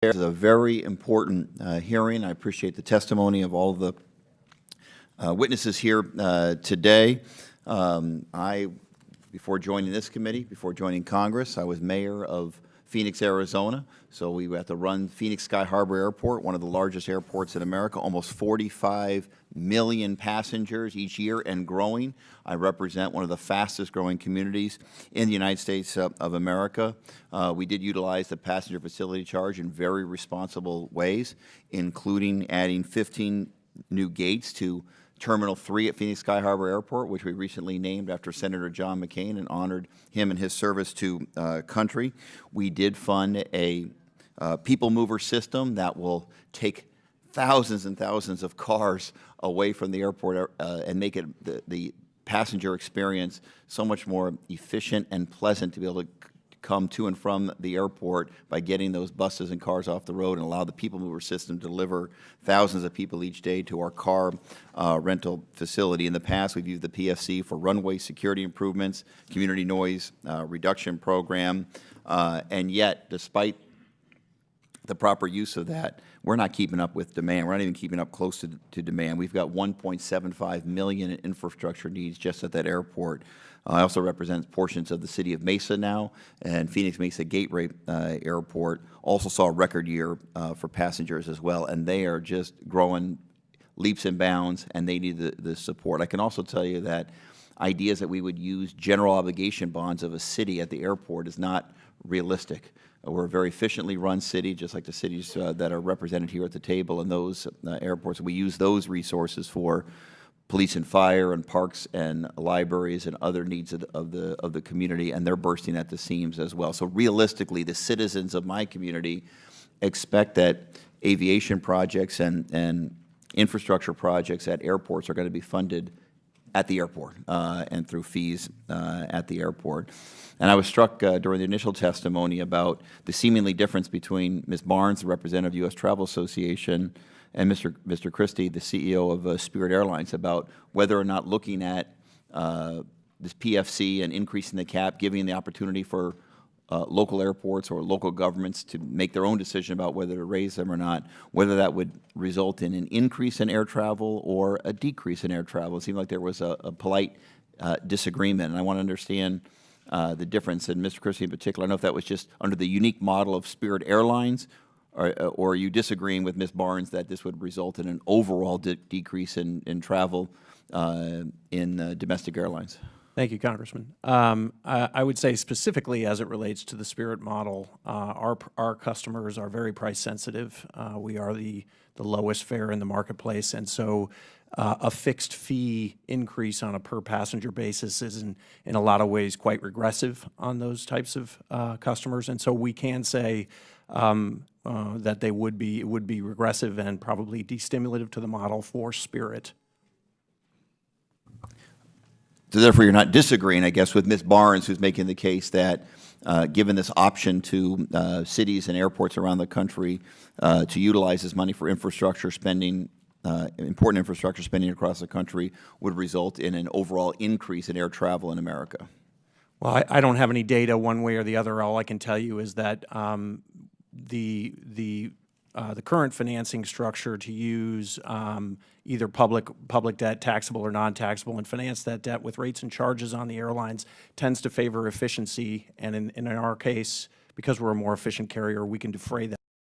This is a very important hearing. I appreciate the testimony of all the witnesses here today. Before joining this committee, before joining Congress, I was mayor of Phoenix, Arizona. So we had to run Phoenix Sky Harbor Airport, one of the largest airports in America, almost 45 million passengers each year and growing. I represent one of the fastest growing communities in the United States of America. We did utilize the passenger facility charge in very responsible ways, including adding 15 new gates to Terminal 3 at Phoenix Sky Harbor Airport, which we recently named after Senator John McCain and honored him and his service to country. We did fund a people mover system that will take thousands and thousands of cars away from the airport and make it the passenger experience so much more efficient and pleasant to be able to come to and from the airport by getting those buses and cars off the road and allow the people mover system to deliver thousands of people each day to our car rental facility. In the past, we've used the PFC for runway security improvements, community noise reduction program, and yet, despite the proper use of that, we're not keeping up with demand. We're not even keeping up close to demand. We've got 1.75 million in infrastructure needs just at that airport. I also represent portions of the city of Mesa now, and Phoenix Mesa Gateway Airport also saw a record year for passengers as well, and they are just growing leaps and bounds, and they need the support. I can also tell you that ideas that we would use general obligation bonds of a city at the airport is not realistic. We're a very efficiently run city, just like the cities that are represented here at the table and those airports. We use those resources for police and fire and parks and libraries and other needs of the community, and they're bursting at the seams as well. So realistically, the citizens of my community expect that aviation projects and infrastructure projects at airports are going to be funded at the airport and through fees at the airport. And I was struck during the initial testimony about the seemingly difference between Ms. Barnes, the representative of the U.S. Travel Association, and Mr. Christie, the CEO of Spirit Airlines, about whether or not looking at this PFC and increasing the cap, giving the opportunity for local airports or local governments to make their own decision about whether to raise them or not, whether that would result in an increase in air travel or a decrease in air travel. It seemed like there was a polite disagreement, and I want to understand the difference. And Mr. Christie in particular, I don't know if that was just under the unique model of Spirit Airlines, or are you disagreeing with Ms. Barnes that this would result in an overall decrease in travel in domestic airlines? Thank you, Congressman. I would say specifically as it relates to the Spirit model, our customers are very price sensitive. We are the lowest fare in the marketplace, and so a fixed fee increase on a per passenger basis is in a lot of ways quite regressive on those types of customers, and so we can say that it would be regressive and probably destimulative to the model for Spirit. So therefore, you're not disagreeing, I guess, with Ms. Barnes, who's making the case that given this option to cities and airports around the country to utilize this money for infrastructure spending, important infrastructure spending across the country, would result in an overall increase in air travel in America. Well, I don't have any data one way or the other. All I can tell you is that the current financing structure to use either public debt, taxable or non-taxable, and finance that debt with rates and charges on the airlines tends to favor efficiency. And in our case, because we're a more efficient carrier, we can defray that